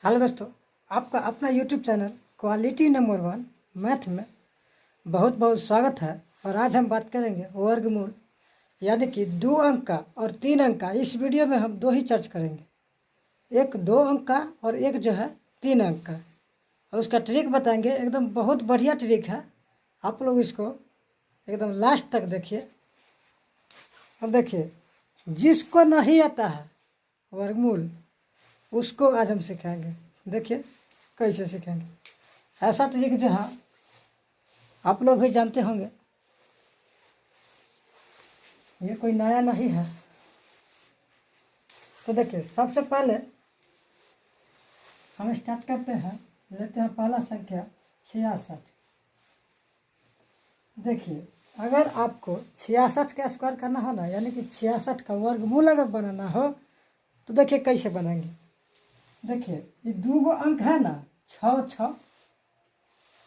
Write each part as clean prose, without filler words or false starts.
Hello दोस्तों, आपका अपना YouTube channel quality number 1 math में बहुत बहुत स्वागत है। और आज हम बात करेंगे वर्गमूल, यानी कि 2 अंक का और 3 अंक का। इस वीडियो में हम 2 ही चर्चा करेंगे, एक 2 अंक का और एक जो है 3 अंक का। और उसका ट्रिक बताएंगे, एकदम बहुत बढ़िया ट्रिक है। आप लोग इसको एकदम लास्ट तक देखिए। और देखिए, जिसको नहीं आता है वर्गमूल उसको आज हम सिखाएंगे। देखिए कैसे सिखाएंगे। ऐसा ट्रिक जो है आप लोग भी जानते होंगे, ये कोई नया नहीं है। तो देखिए, सबसे पहले हम स्टार्ट करते हैं, लेते हैं पहला संख्या 66। देखिए, अगर आपको 66 का स्क्वायर करना हो ना, यानी कि 66 का वर्गमूल अगर बनाना हो तो देखिए कैसे बनाएंगे। देखिए, ये 2 अंक है ना, 6 6,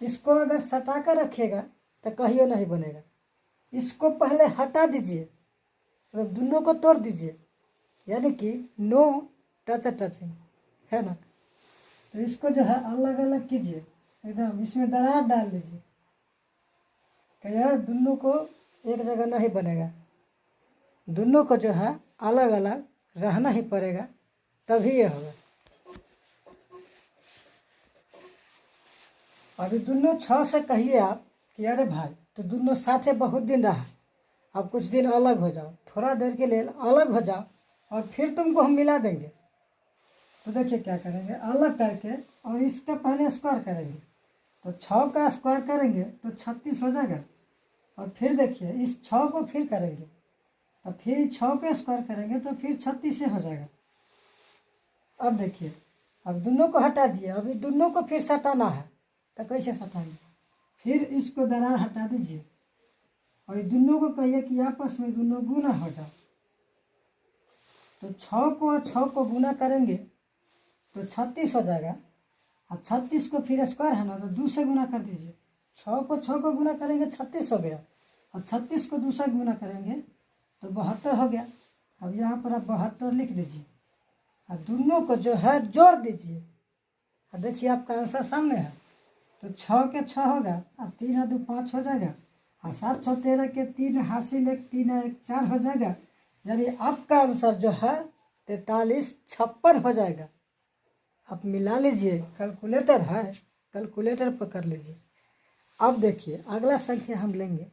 इसको अगर सटा कर रखिएगा तो कहियो नहीं बनेगा। इसको पहले हटा दीजिए, मतलब दोनों को तोड़ दीजिए, यानी कि नो टचिंग है ना। तो इसको जो है अलग अलग कीजिए, एकदम इसमें दरार डाल दीजिए। यार दोनों को एक जगह नहीं बनेगा, दोनों को जो है अलग अलग रहना ही पड़ेगा, तभी ये होगा। अभी दोनों 6 से कहिए आप कि अरे भाई, तो दोनों साथ बहुत दिन रहा, अब कुछ दिन अलग हो जाओ, थोड़ा देर के लिए अलग हो जाओ और फिर तुमको हम मिला देंगे। तो देखिए क्या करेंगे, अलग करके और इसका पहले स्क्वायर करेंगे। तो 6 का स्क्वायर करेंगे तो 36 हो जाएगा। और फिर देखिए, इस 6 को फिर करेंगे तो फिर 6 का स्क्वायर करेंगे तो फिर 36 से हो जाएगा। अब देखिए, अब दोनों को हटा दिए, अभी दोनों को फिर सटाना है। तो कैसे सटाएंगे, फिर इसको दरार हटा दीजिए और दोनों को कहिए कि आपस में दोनों गुना हो जाओ। तो 6 को गुना करेंगे तो 36 हो जाएगा। और 36 को फिर स्क्वायर है ना, तो 2 से गुना कर दीजिए। 6 को गुना करेंगे 36 हो गया, और 36 को 2 से गुना करेंगे तो 72 हो गया। अब यहाँ पर आप 72 लिख दीजिए और दोनों को जो है जोड़ दीजिए। और देखिए आपका आंसर सामने है। तो 6 के 6 होगा और 3 और 2 5 हो जाएगा, और 7 6 13 के 3 हासिल 1 3 1 4 हो जाएगा। यानी आपका आंसर जो है 43 56 हो जाएगा। आप मिला लीजिए, कैलकुलेटर है, कैलकुलेटर पर कर लीजिए। अब देखिए अगला संख्या हम लेंगे,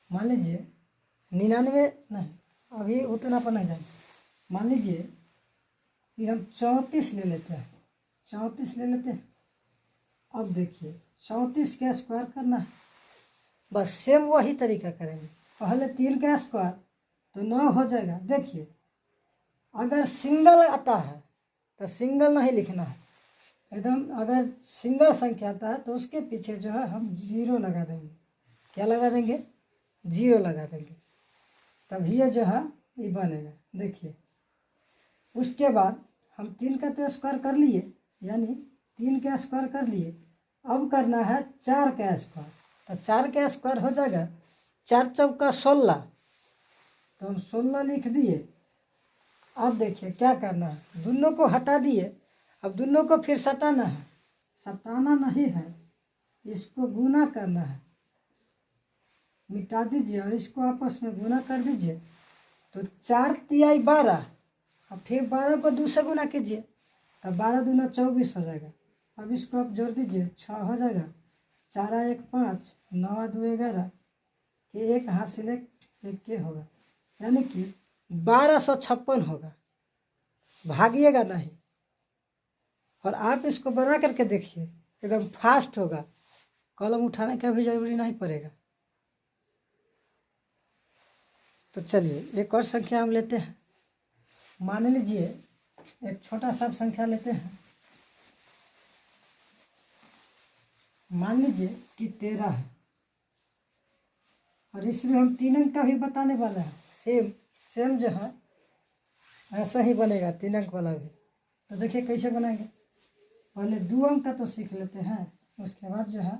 मान लीजिए 99 नहीं, अभी उतना पर नहीं जाएंगे। मान लीजिए कि हम 34 ले लेते हैं, 34 ले लेते हैं। अब देखिए 34 का स्क्वायर करना है, बस सेम वही तरीका करेंगे। पहले 3 का स्क्वायर तो 9 हो जाएगा। देखिए, अगर सिंगल आता है तो सिंगल नहीं लिखना है, एकदम अगर सिंगल संख्या आता है तो उसके पीछे जो है हम 0 लगा देंगे। क्या लगा देंगे? 0 लगा देंगे, तभी ये जो है ये बनेगा। देखिए, उसके बाद हम 3 का तो स्क्वायर कर लिए, यानी 3 का स्क्वायर कर लिए। अब करना है 4 का स्क्वायर, तो 4 का स्क्वायर हो जाएगा 4 चौका 16, तो हम 16 लिख दिए। अब देखिए क्या करना है, दोनों को हटा दिए, अब दोनों को फिर सटाना है। सटाना नहीं है, इसको गुना करना है। मिटा दीजिए और इसको आपस में गुना कर दीजिए। तो 4 तिहाई 12, और फिर 12 को 2 से गुना कीजिए, तो 12 दूना 24 हो जाएगा। अब इसको आप जोड़ दीजिए, 6 हो जाएगा। 4 1 5, 9 2 11 के 1 हासिल 1 के होगा, यानी कि 1256 होगा। भागिएगा नहीं, और आप इसको बना करके देखिए, एकदम फास्ट होगा, कलम उठाने का भी जरूरी नहीं पड़ेगा। तो चलिए एक और संख्या हम लेते हैं। मान लीजिए एक छोटा सा संख्या लेते हैं, मान लीजिए कि 13 है, और इसमें हम 3 अंक का भी बताने वाले हैं। सेम जो है ऐसा ही बनेगा, 3 अंक वाला भी। तो देखिए कैसे बनाएंगे, पहले 2 अंक का तो सीख लेते हैं, उसके बाद जो है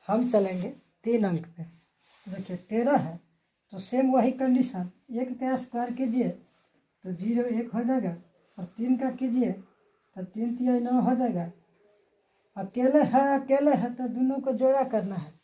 हम चलेंगे 3 अंक पे। तो देखिए 13 है तो सेम वही कंडीशन, 1 का स्क्वायर कीजिए तो 0 1 हो जाएगा, और 3 का कीजिए तो 3 तिहाई 9 हो जाएगा। अकेले है तो दोनों को जोड़ा करना है।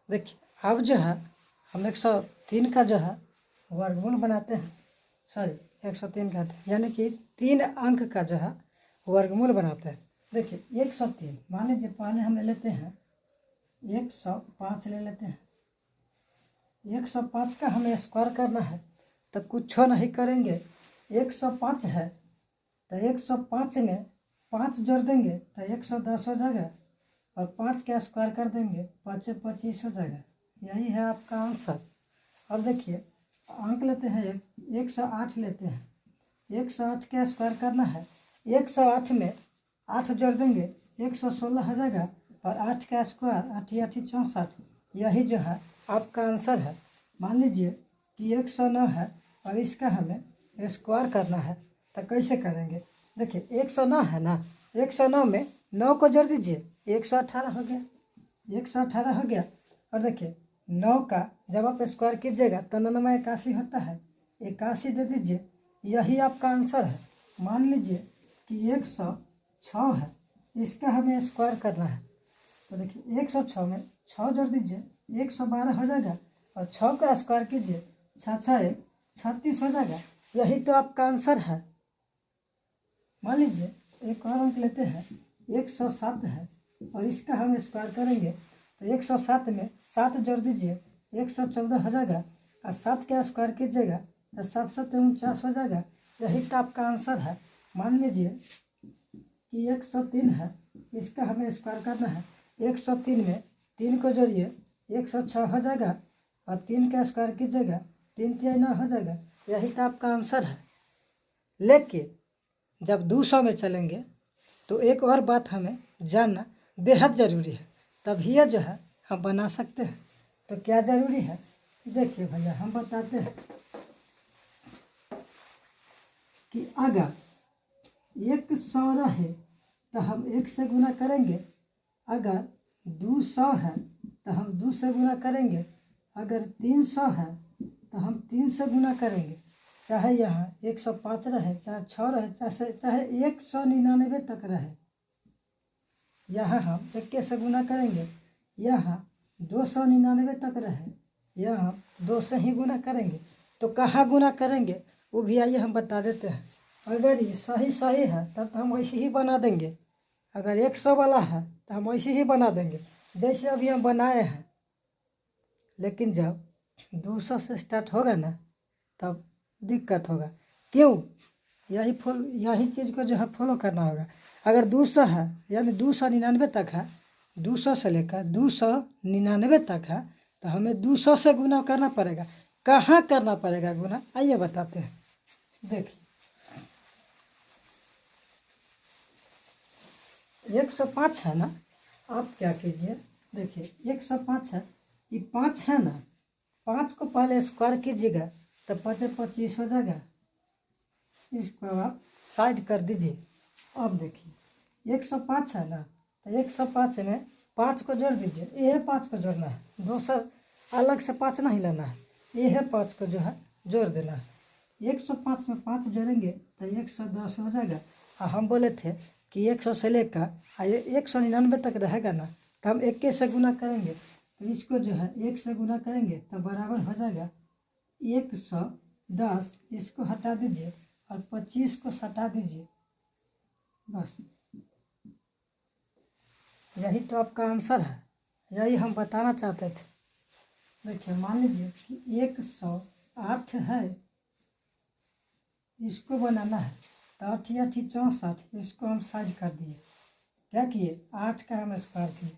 देखिए अब जो है हम 103 का जो है वर्गमूल बनाते हैं, सॉरी 103 का यानी कि 3 अंक का जो है वर्गमूल बनाते हैं। देखिए 103 मान लीजिए पहले हम ले लेते हैं 105 ले लेते हैं। 105 का हमें स्क्वायर करना है तो कुछ नहीं करेंगे, 105 है तो 105 में 5 जोड़ देंगे तो 110 हो जाएगा और 5 का स्क्वायर कर देंगे 5 से 25 हो जाएगा। यही है आपका आंसर। अब देखिए अंक लेते हैं 108 लेते हैं। 108 का स्क्वायर करना है, 108 में 8 जोड़ देंगे 116 हो जाएगा और 8 का स्क्वायर 8 8 64, यही जो है आपका आंसर है। मान लीजिए कि 109 है और इसका हमें स्क्वायर करना है तो कैसे करेंगे। देखिए 109 है ना, 109 में 9 को जोड़ दीजिए 118 हो गया, 118 हो गया। और देखिए 9 का जब आप स्क्वायर कीजिएगा तो 9 में 81 होता है, 81 दे दीजिए, यही आपका आंसर है। मान लीजिए कि 106 है, इसका हमें स्क्वायर करना है तो देखिए 106 में 6 जोड़ दीजिए 112 हो जाएगा और 6 का स्क्वायर कीजिए 6 6 36 हो जाएगा, यही तो आपका आंसर है। मान लीजिए एक और अंक लेते हैं 107 है और इसका हम स्क्वायर करेंगे तो 107 में 7 जोड़ दीजिए 114 हो जाएगा और 7 का स्क्वायर कीजिएगा तो 7 7 49 हो जाएगा, यही तो आपका आंसर है। मान लीजिए कि 103 है, इसका हमें स्क्वायर करना है, 103 में 3 को जोड़िए 106 हो जाएगा और 3 का स्क्वायर कीजिएगा 3 3 9 हो जाएगा, यही तो आपका आंसर है। लेकिन जब 200 में चलेंगे तो एक और बात हमें जानना बेहद ज़रूरी है, तभी यह जो है हम बना सकते हैं। तो क्या ज़रूरी है देखिए भैया, हम बताते हैं कि अगर 100 रहे तो हम 1 से गुना करेंगे, अगर 200 है तो हम 2 से गुना करेंगे, अगर 300 है तो हम 3 से गुना करेंगे, चाहे यहाँ 105 रहे, चाहे 6 रहे, चाहे 199 तक रहे, यहाँ हम 1 से गुना करेंगे, यहाँ 299 तक रहे, यहाँ 2 से ही गुना करेंगे। तो कहाँ गुना करेंगे वो भी आइए हम बता देते हैं। अगर ये सही है तब तो हम वैसे ही बना देंगे, अगर 100 वाला है तो हम वैसे ही बना देंगे जैसे अभी हम बनाए हैं। लेकिन जब 200 से स्टार्ट होगा ना तब दिक्कत होगा, क्यों? यही चीज़ को जो है फॉलो करना होगा। अगर 200 है यानी 299 तक है, 200 से लेकर 299 तक है तो हमें 200 से गुना करना पड़ेगा। कहाँ करना पड़ेगा गुना, आइए बताते हैं। देखिए 105 है ना, आप क्या कीजिए, देखिए 105 है, ये 5 है ना, 5 को पहले स्क्वायर कीजिएगा तो 5 25 हो जाएगा, इसको आप साइड कर दीजिए। अब देखिए 105 है ना, तो 105 में 5 को जोड़ दीजिए, ये 5 को जोड़ना है, दूसरा अलग से 5 नहीं लेना है, ये है 5 को जो है जोड़ देना है। 105 में 5 जोड़ेंगे तो 110 हो जाएगा। और हम बोले थे कि 100 से लेकर 199 तक रहेगा ना तो हम 1 से गुना करेंगे, तो इसको जो है 1 से गुना करेंगे तो बराबर हो जाएगा 110, इसको हटा दीजिए और 25 को सटा दीजिए, बस यही तो आपका आंसर है, यही हम बताना चाहते थे। देखिए मान लीजिए कि 108 है, इसको बनाना है तो 8 8 64, इसको हम साइड कर दिए, क्या किए 8 का हम स्क्वायर किए,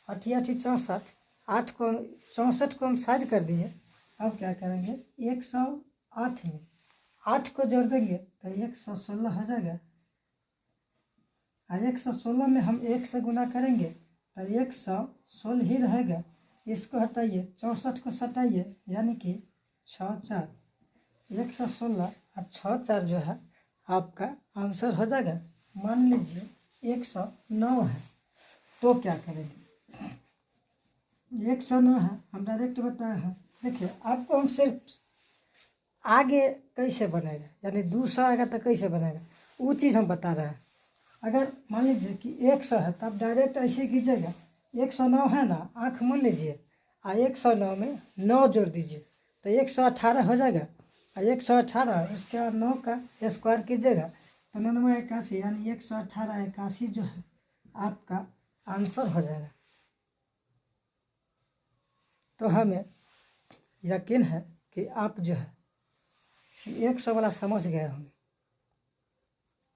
8 8 64, 8 को 64 को हम साइड कर दिए। अब क्या करेंगे 108 में 8 को जोड़ देंगे तो 116 हो जाएगा, और 116 में हम 1 से गुना करेंगे तो 116 ही रहेगा, इसको हटाइए 64 को सटाइए, यानी कि 6 4, 116 और 6 4 जो है आपका आंसर हो जाएगा। मान लीजिए 109 है तो क्या करेंगे, 109 है हम डायरेक्ट बताए हैं। देखिए आपको हम सिर्फ आगे कैसे बनेगा, यानी 200 आएगा तो कैसे बनेगा वो चीज़ हम बता रहे हैं। अगर मान लीजिए कि 100 है तब डायरेक्ट ऐसे कीजिएगा, 109 है ना, आँख मूंद लीजिए, और 109 में 9 जोड़ दीजिए तो 118 हो जाएगा। और 118 उसके बाद 9 का स्क्वायर कीजिएगा तो 9 81 यानी 118 81 जो है आपका आंसर हो जाएगा। तो हमें यकीन है कि आप जो है 100 वाला समझ गए होंगे।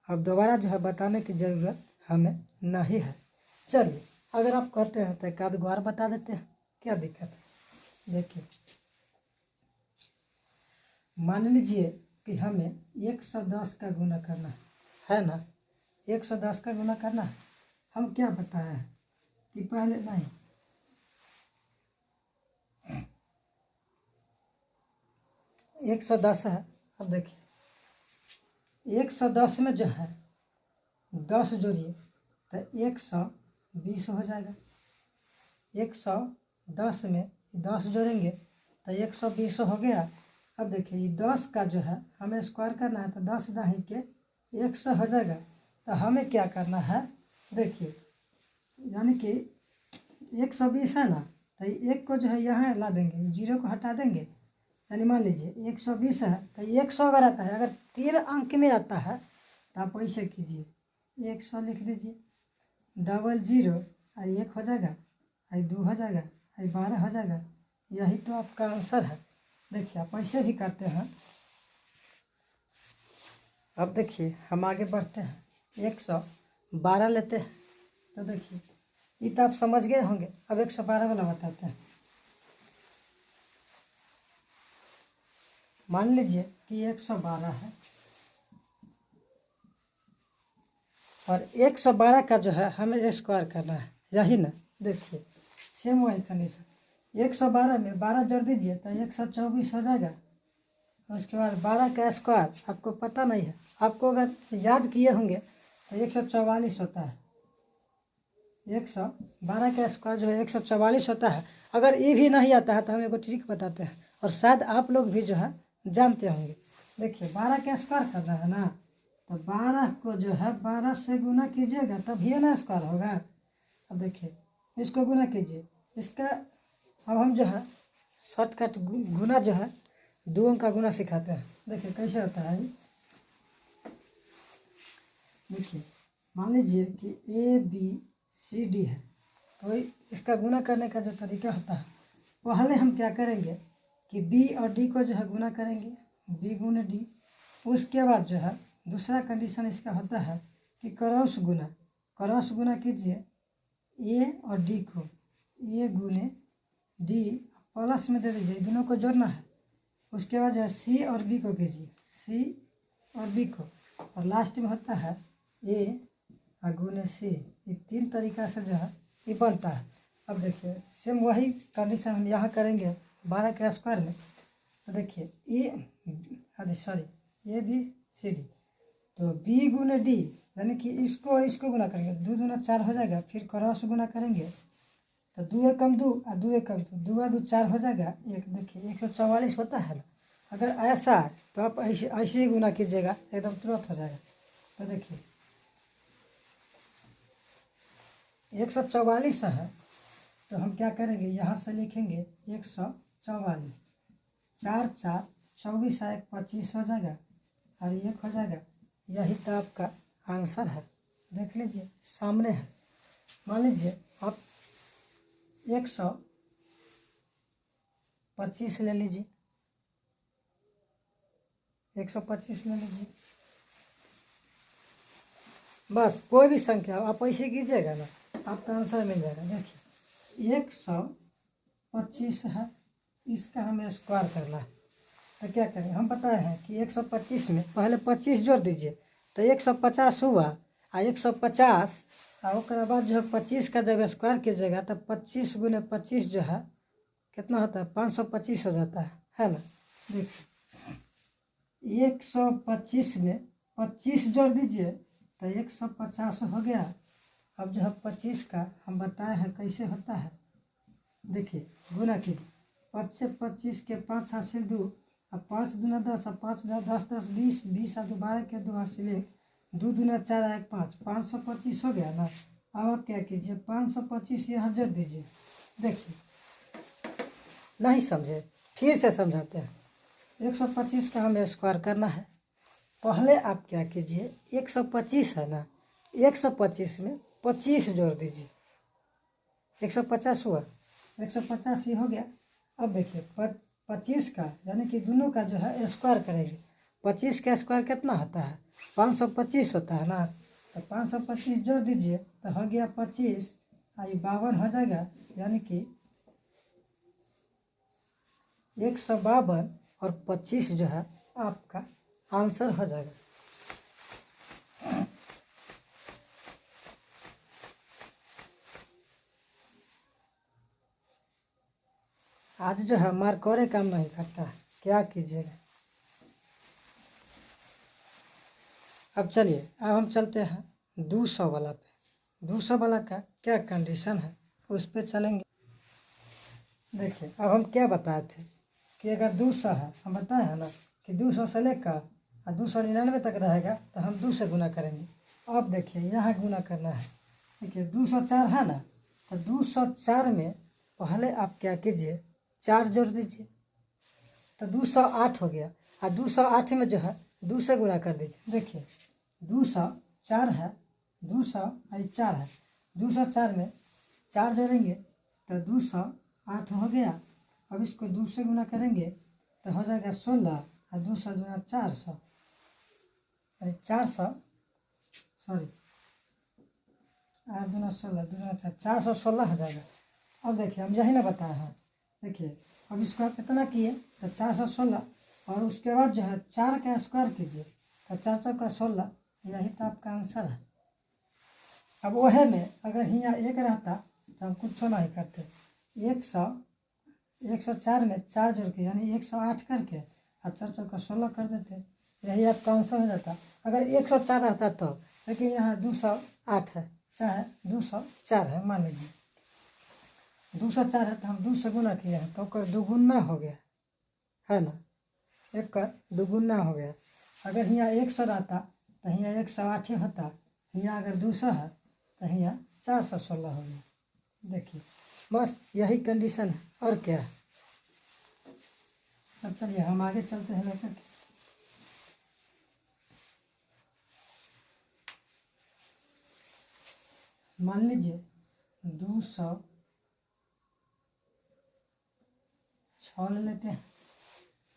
अब दोबारा जो है बताने की ज़रूरत हमें नहीं है। चलिए अगर आप कहते हैं तो एक आध बार बता देते हैं, क्या दिक्कत है। देखिए मान लीजिए कि हमें 110 का गुना करना है ना, 110 का गुना करना है। हम क्या बताए हैं कि पहले नहीं 110 है। अब देखिए 110 में जो है 10 जोड़िए तो 120 हो जाएगा। 110 में 10 जोड़ेंगे तो 120 हो गया। अब देखिए ये 10 का जो है हमें स्क्वायर करना है तो 10 दाही के 100 हो जाएगा। तो हमें क्या करना है, देखिए यानी कि 120 है ना, तो एक को जो है यहाँ ला देंगे, 0 को हटा देंगे, यानी मान लीजिए 120 है तो 100 अगर आता है, अगर 3 अंक में आता है तो आप ऐसे कीजिए 100 लिख दीजिए, 00 और 1 हो जाएगा, 2 हो जाएगा, 12 हो जाएगा। यही तो आपका आंसर है। देखिए आप ऐसे भी करते हैं। अब देखिए हम आगे बढ़ते हैं, 112 लेते हैं। तो देखिए ये तो आप समझ गए होंगे। अब 112 वाला बताते हैं। मान लीजिए कि 112 है और 112 का जो है हमें स्क्वायर करना है, यही ना। देखिए सेम वही कंडीशन, 112 में 12 जोड़ दीजिए तो 124 हो जाएगा। उसके बाद 12 का स्क्वायर आपको पता नहीं है, आपको अगर याद किए होंगे तो 144 होता है। 112 का स्क्वायर जो है 144 होता है। अगर ये भी नहीं आता है तो हम एक ट्रिक बताते हैं और शायद आप लोग भी जो है जानते होंगे। देखिए 12 का स्क्वायर करना है ना, तो 12 को जो है 12 से गुना कीजिएगा तब ही ना स्क्वायर होगा। अब देखिए इसको गुना कीजिए, इसका अब हम जो है शॉर्टकट गुना जो है 2 अंक का गुना सिखाते हैं। देखिए कैसे होता है। देखिए मान लीजिए कि ABCD है, तो इसका गुना करने का जो तरीका होता है, पहले हम क्या करेंगे कि B और D को जो है गुना करेंगे, B गुने D। उसके बाद जो है दूसरा कंडीशन इसका होता है कि क्रॉस गुना कीजिए A और D को, A गुने D प्लस में दे दीजिए, दोनों को जोड़ना है। उसके बाद जो है C और B को कीजिए, C और B को, और लास्ट में होता है A और गुने C। ये 3 तरीका से जो है ये बनता है। अब देखिए सेम वही कंडीशन हम यहाँ करेंगे 12 के स्क्वायर में। तो देखिए ABCD, तो B गुने D यानी कि इसको और इसको गुना करेंगे, 2 दूना 4 हो जाएगा। फिर क्रॉस गुना करेंगे तो 2 एकम 2 और 2 एकम 2, 2 और 2 4 हो जाएगा। एक देखिए 144 होता है ना। अगर ऐसा है तो आप ऐसे ही गुना कीजिएगा, एकदम तुरंत हो जाएगा। तो देखिए 144 है तो हम क्या करेंगे, यहाँ से लिखेंगे 144, 4 4 24 1 25 हो जाएगा और 1 हो जाएगा। यही तो आपका आंसर है। देख लीजिए सामने है। मान लीजिए आप 125 ले लीजिए, 125 ले लीजिए, बस कोई भी संख्या आप ऐसे कीजिएगा ना, आपका आंसर मिल जाएगा। देखिए 125 है, इसका हमें स्क्वायर करना है। तो क्या करें, हम पता है कि 125 में पहले 25 जोड़ दीजिए तो 150 हुआ, और 150 और उसके बाद जो है 25 का जब स्क्वायर कीजिएगा तो 25 गुने 25 जो है कितना होता है, 525 हो जाता है ना। देखिए 125 में 25 जोड़ दीजिए तो 150 हो गया। अब जो है 25 का हम बताए हैं कैसे होता है। देखिए गुना कीजिए, 5 से 25 के 5 हासिल 2 और 5 दूना 10 और 5 दूना 10 10 20 20 और 12 के 2 हासिल 1, 2 दूना 4 1 5, 525 हो गया ना। अब आप क्या कीजिए 525 यहाँ जोड़ दीजिए। देखिए नहीं समझे, फिर से समझाते हैं। 125 का हमें स्क्वायर करना है। पहले आप क्या कीजिए, 125 है ना, 125 में 25 जोड़ दीजिए, 150 हुआ, 150 ही हो गया। अब देखिए 25 का यानी कि दोनों का जो है स्क्वायर करेंगे। 25 का स्क्वायर कितना होता है, 525 होता है ना, तो 525 जोड़ दीजिए तो हो गया 25, आई 52 हो जाएगा, यानी कि 152 और 25 जो है आपका आंसर हो जाएगा। आज जो है मार्कर काम नहीं करता है, क्या कीजिएगा। अब चलिए, अब हम चलते हैं 200 वाला पे। 200 वाला का क्या कंडीशन है उस पर चलेंगे। देखिए अब हम क्या बताए थे कि अगर 200 है, हम बताए हैं ना कि 200 से लेकर 299 तक रहेगा तो हम 2 से गुना करेंगे। अब देखिए यहाँ गुना करना है। देखिए 204 है ना, तो 204 में पहले आप क्या कीजिए, 4 जोड़ दीजिए तो 208 हो गया, और 208 में जो है 2 से गुना कर दीजिए। देखिए 204 है, 204 है, 204 में 4 जोड़ेंगे तो 208 हो गया। अब इसको 2 से गुना करेंगे तो हो जाएगा 16, और 200 गुना 400, यानी 400, सॉरी 8 दूना 16, 2 दूना 416 हो जाएगा। अब देखिए हम यही ना बताए हैं। देखिए अब इसको आप कितना किए तो 416, और उसके बाद जो है 4 का स्क्वायर कीजिए तो 4 का 16, यही तो आपका आंसर है। अब वह में अगर यहाँ 1 रहता तो हम कुछ नहीं करते, 104 में 4 जोड़ के यानी 108 करके और 4 का 16 कर देते, यही आपका आंसर हो जाता। अगर 104 रहता तो, लेकिन यहाँ 208 है, चाहे 204 है, मान लीजिए 204 है तो हम 2 से गुना किए हैं तो कर दुगुना हो गया है ना, 1 का दुगुना हो गया। अगर यहाँ 100 रहता तो यहाँ 108 ही होता, यहाँ अगर 200 है तो यहाँ 416 हो गया। देखिए बस यही कंडीशन है, और क्या है। अब चलिए हम आगे चलते हैं लेकर के। मान लीजिए 206 ले लेते हैं।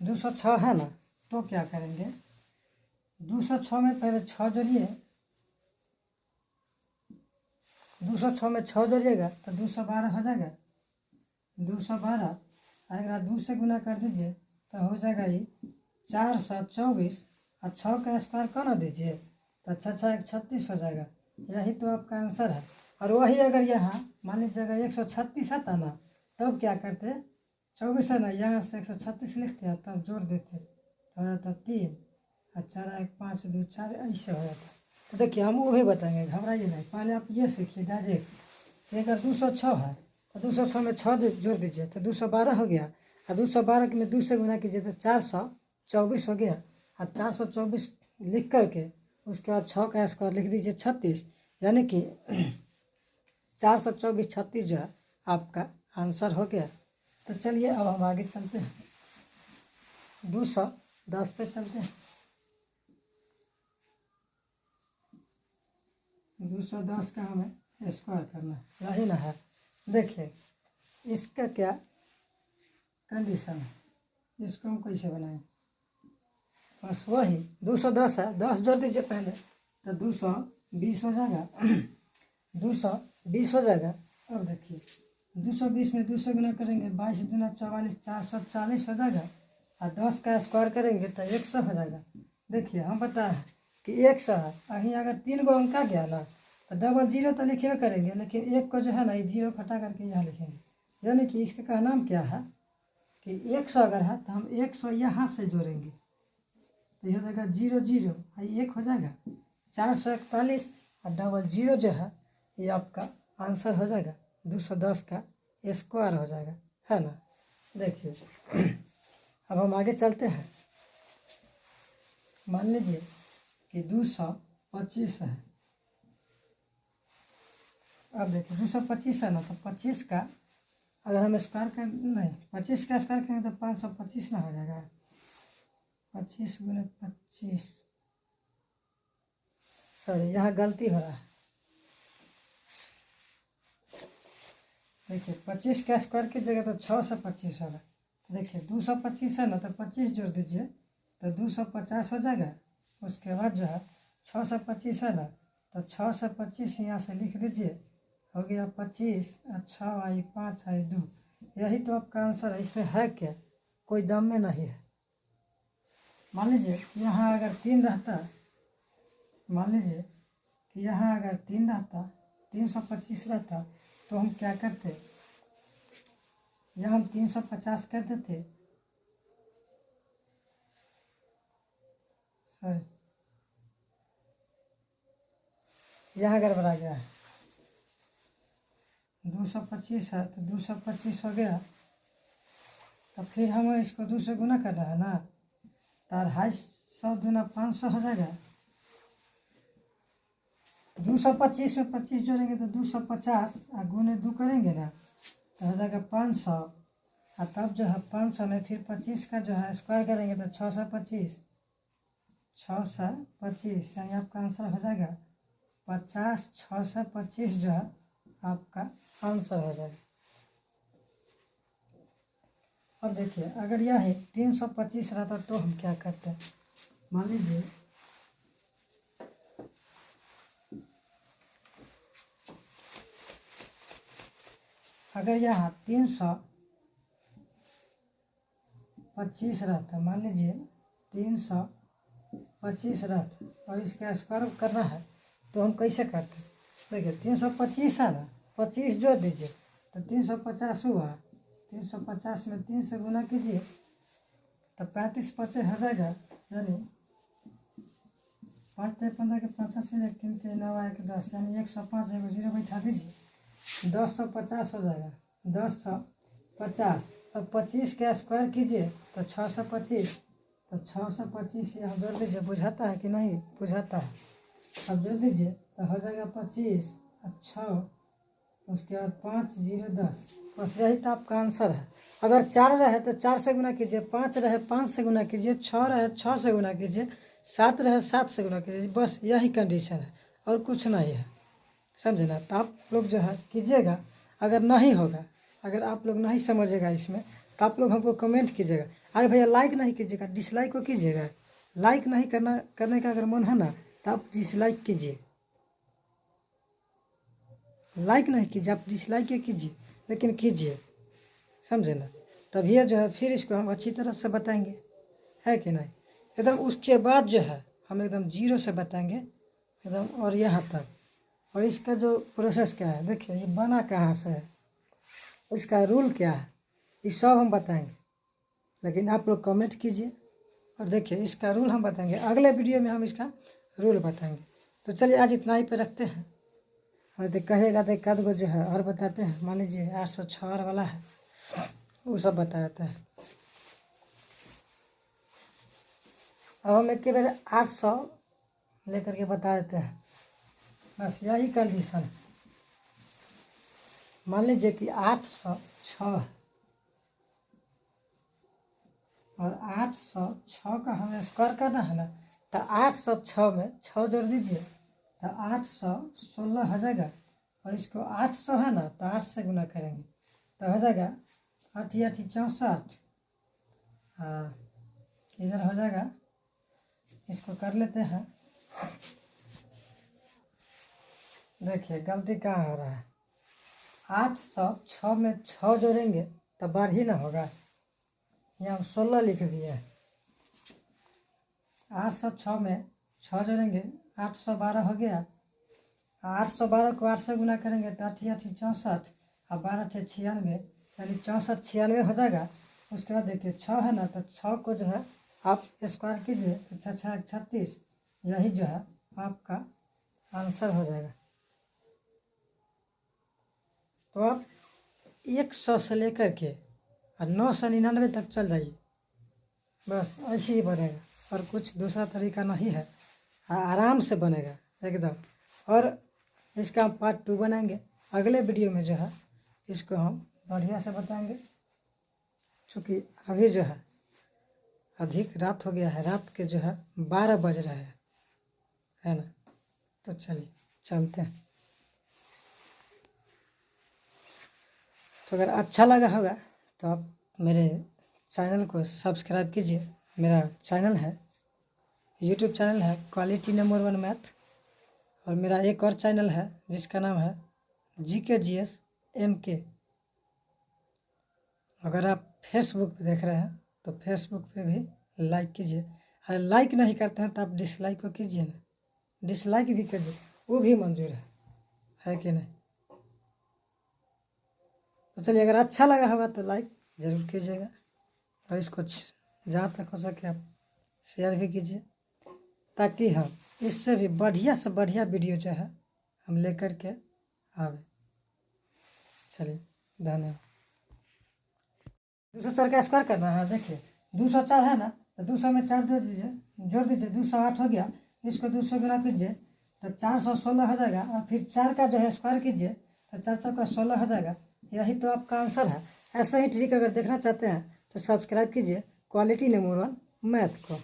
206 है ना, तो क्या करेंगे, 206 में पहले 6 जोड़िए, 206 में 6 जोड़िएगा तो 212 हो जाएगा। 212 अगर 2 से गुना कर दीजिए तो हो जाएगा ये 424, और 6 का स्क्वायर कर ना दीजिए तो 6 36 हो जाएगा। यही तो आपका आंसर है। और वही अगर यहाँ मान लीजिए अगर 136 आता ना, तब क्या करते, 24 है ना, यहाँ से 136 लिखते हैं तब जोड़ देते तो हो जाता 3, और 4 1 5 2 4, ऐसे हो जाता। तो देखिए हम वही बताएंगे, घबराइए नहीं, पहले आप ये सीखिए डायरेक्ट। अगर 206 है तो 206 में 6 जोड़ दीजिए तो 212 हो गया, और 212 में 2 से गुना कीजिए तो 424 हो गया, और 424 लिख करके उसके बाद 6 का स्क्वायर लिख दीजिए 36, यानी कि 424 36 जो है आपका आंसर हो गया। तो चलिए अब हम आगे चलते हैं, 210 पे चलते हैं। 210 का हमें स्क्वायर करना है, यही ना है। देखिए इसका क्या कंडीशन है, इसको हम कैसे बनाएं, बस वही 210 है, 10 जोड़ दीजिए पहले तो 220 हो जाएगा। 220 हो जाएगा। अब देखिए 220 में 2 से गुना करेंगे, 22 दूना 44, 440 हो जाएगा, और 10 का स्क्वायर करेंगे तो 100 हो जाएगा। देखिए हम बताए कि 100 है, अहीं अगर 3 गो अंक आ गया ना तो डबल जीरो तो लिखे करेंगे, लेकिन एक को जो है ना ये जीरो हटा करके यहाँ लिखेंगे, यानी कि इसका का नाम क्या है कि 100 अगर है तो हम 100 यहाँ से जोड़ेंगे तो यह हो जाएगा 0 0, एक हो जाएगा 441, और डबल जीरो जो है ये आपका आंसर हो जाएगा, 210 का स्क्वायर हो जाएगा, है ना। देखिए अब हम आगे चलते हैं। मान लीजिए कि 225 है। अब देखिए 225 है ना, तो 25 का अगर हम स्क्वायर कर नहीं 25 का स्क्वायर करेंगे तो 525 ना हो जाएगा। 25 गुने 25, सॉरी यहाँ गलती हो रहा है। देखिए 25 का स्क्वायर की जगह तो 6 से 25 होगा। देखिए 225 है ना, तो 25 जोड़ दीजिए तो 250 हो जाएगा। उसके बाद जो है 6 से 25 है ना, तो 6 से 25 यहाँ से लिख दीजिए, हो गया 25, 6 आई 5 आई 2। यही तो आपका आंसर है। इसमें है क्या, कोई दम में नहीं है। मान लीजिए यहाँ अगर 3 रहता, मान लीजिए कि यहाँ अगर 3 रहता, 325 रहता, तो हम क्या करते, यहाँ हम 350 कर देते, सॉरी यहाँ गड़बड़ा गया है। 225 है तो 225 हो गया, तो फिर हमें इसको 2 से गुना करना है ना, तो 250 दूना 500 हो जाएगा। 225 में 25 जोड़ेंगे तो 250 और गुने 2 करेंगे ना, तो हो जाएगा 500। और तब जो है 500 में फिर 25 का जो है स्क्वायर करेंगे तो 6 से 25, 6 से 25 यानी आपका आंसर हो जाएगा 50। 6 से 25 जो है आपका आंसर हो जाएगा। अब देखिए अगर यह है 325 रहता तो हम क्या करते हैं, मान लीजिए अगर यहाँ 325 रहता, मान लीजिए 325 रहता और इसका स्क्वायर करना है तो हम कैसे करते, देखिए 325 है ना, 25 जोड़ दीजिए तो 350 हुआ। 350 में 3 से गुना कीजिए तो 35 25 हो जाएगा, यानी 5 15 के 85 1 3 3 9 1 10, यानी 105 एगो जीरो बैठा दीजिए, 1050 हो जाएगा। 1050 अब 25 का स्क्वायर कीजिए तो 6 से 25, तो 6 से 25 यहाँ जोड़ दीजिए। बुझाता है कि नहीं बुझाता है, अब जोड़ दीजिए तो हो जाएगा 25 और 6, उसके बाद 5 0 10। बस यही तो आपका आंसर है। अगर 4 रहे तो 4 से गुना कीजिए, 5 रहे 5 से गुना कीजिए, 6 रहे 6 से गुना कीजिए, 7 रहे 7 से गुना कीजिए। बस यही कंडीशन है और कुछ नहीं है, समझे ना। तो आप लोग जो है कीजिएगा। अगर नहीं होगा, अगर आप लोग नहीं समझेगा इसमें, तो आप लोग हमको कमेंट कीजिएगा। अरे भैया लाइक नहीं कीजिएगा, डिसलाइक को कीजिएगा। लाइक नहीं करने का अगर मन है ना, तो आप डिसलाइक कीजिए। लाइक नहीं कीजिए, आप डिसलाइक ही कीजिए, लेकिन कीजिए, समझे ना। तभी जो है फिर इसको हम अच्छी तरह से बताएंगे, है कि नहीं। एकदम उसके बाद जो है हम एकदम 0 से बताएंगे एकदम, और यहाँ तक। और इसका जो प्रोसेस क्या है, देखिए ये बना कहाँ से है, इसका रूल क्या है, ये सब हम बताएंगे। लेकिन आप लोग कमेंट कीजिए और देखिए इसका रूल हम बताएंगे। अगले वीडियो में हम इसका रूल बताएंगे। तो चलिए आज इतना ही पे रखते हैं। और तो कहेगा तो एक आध गो जो है और बताते हैं। मान लीजिए 806 वाला है, वो सब बताता है। अब हम एक बार 800 लेकर के बता देते हैं, बस यही कंडीशन है। मान लीजिए कि 806 और 806 का हमें स्क्वायर करना है ना, तो 806 में 6 जोड़ दीजिए तो 816 हो जाएगा। और इसको 800 है ना, तो 8 से गुना करेंगे तो हो जाएगा 8 8 64। इधर हो जाएगा, इसको कर लेते हैं। देखिए गलती कहाँ हो रहा है, 806 में 6 जोड़ेंगे तो बार ही ना होगा, यहाँ हम 16 लिख दिए हैं। 806 में 6 जोड़ेंगे 812 हो गया। 812 को 8 से गुना करेंगे तो 8 8 64 और 12 8 96, यानी 64 96 हो जाएगा। उसके बाद देखिए 6 है ना, तो 6 को जो है आप स्क्वायर कीजिए तो 6 6 36, यही जो है आपका आंसर हो जाएगा। तो आप 100 से लेकर के और 999 तक चल जाइए, बस ऐसे ही बनेगा और कुछ दूसरा तरीका नहीं है। आराम से बनेगा एकदम। और इसका हम पार्ट 2 बनाएंगे अगले वीडियो में, जो है इसको हम बढ़िया से बताएंगे। चूँकि अभी जो है अधिक रात हो गया है, रात के जो है 12 बज रहे हैं, है ना। तो चलिए चलते हैं। तो अगर अच्छा लगा होगा तो आप मेरे चैनल को सब्सक्राइब कीजिए। मेरा चैनल है, यूट्यूब चैनल है क्वालिटी नंबर 1 मैथ, और मेरा एक और चैनल है जिसका नाम है GKGS MK। अगर आप फेसबुक पे देख रहे हैं तो फेसबुक पे भी लाइक कीजिए। अगर लाइक नहीं करते हैं तो आप डिसलाइक को कीजिए ना, डिसलाइक भी कीजिए, वो भी मंजूर है कि नहीं। तो चलिए, अगर अच्छा लगा होगा तो लाइक ज़रूर कीजिएगा, और इसको जहाँ तक हो सके आप शेयर भी कीजिए, ताकि हम इससे भी बढ़िया से बढ़िया वीडियो जो है हम लेकर के आवे। चलिए, धन्यवाद। 204 का स्क्वायर करना है। देखिए 204 है ना, तो 200 में 4 दे दीजिए, जोड़ दीजिए, 208 हो गया। इसको 200 गुना कीजिए तो 416 हो जाएगा, और फिर 4 का जो है स्क्वायर कीजिए तो 4 का 16 हो जाएगा। यही तो आपका आंसर है। ऐसा ही ट्रिक अगर देखना चाहते हैं तो सब्सक्राइब कीजिए क्वालिटी नंबर 1 मैथ को।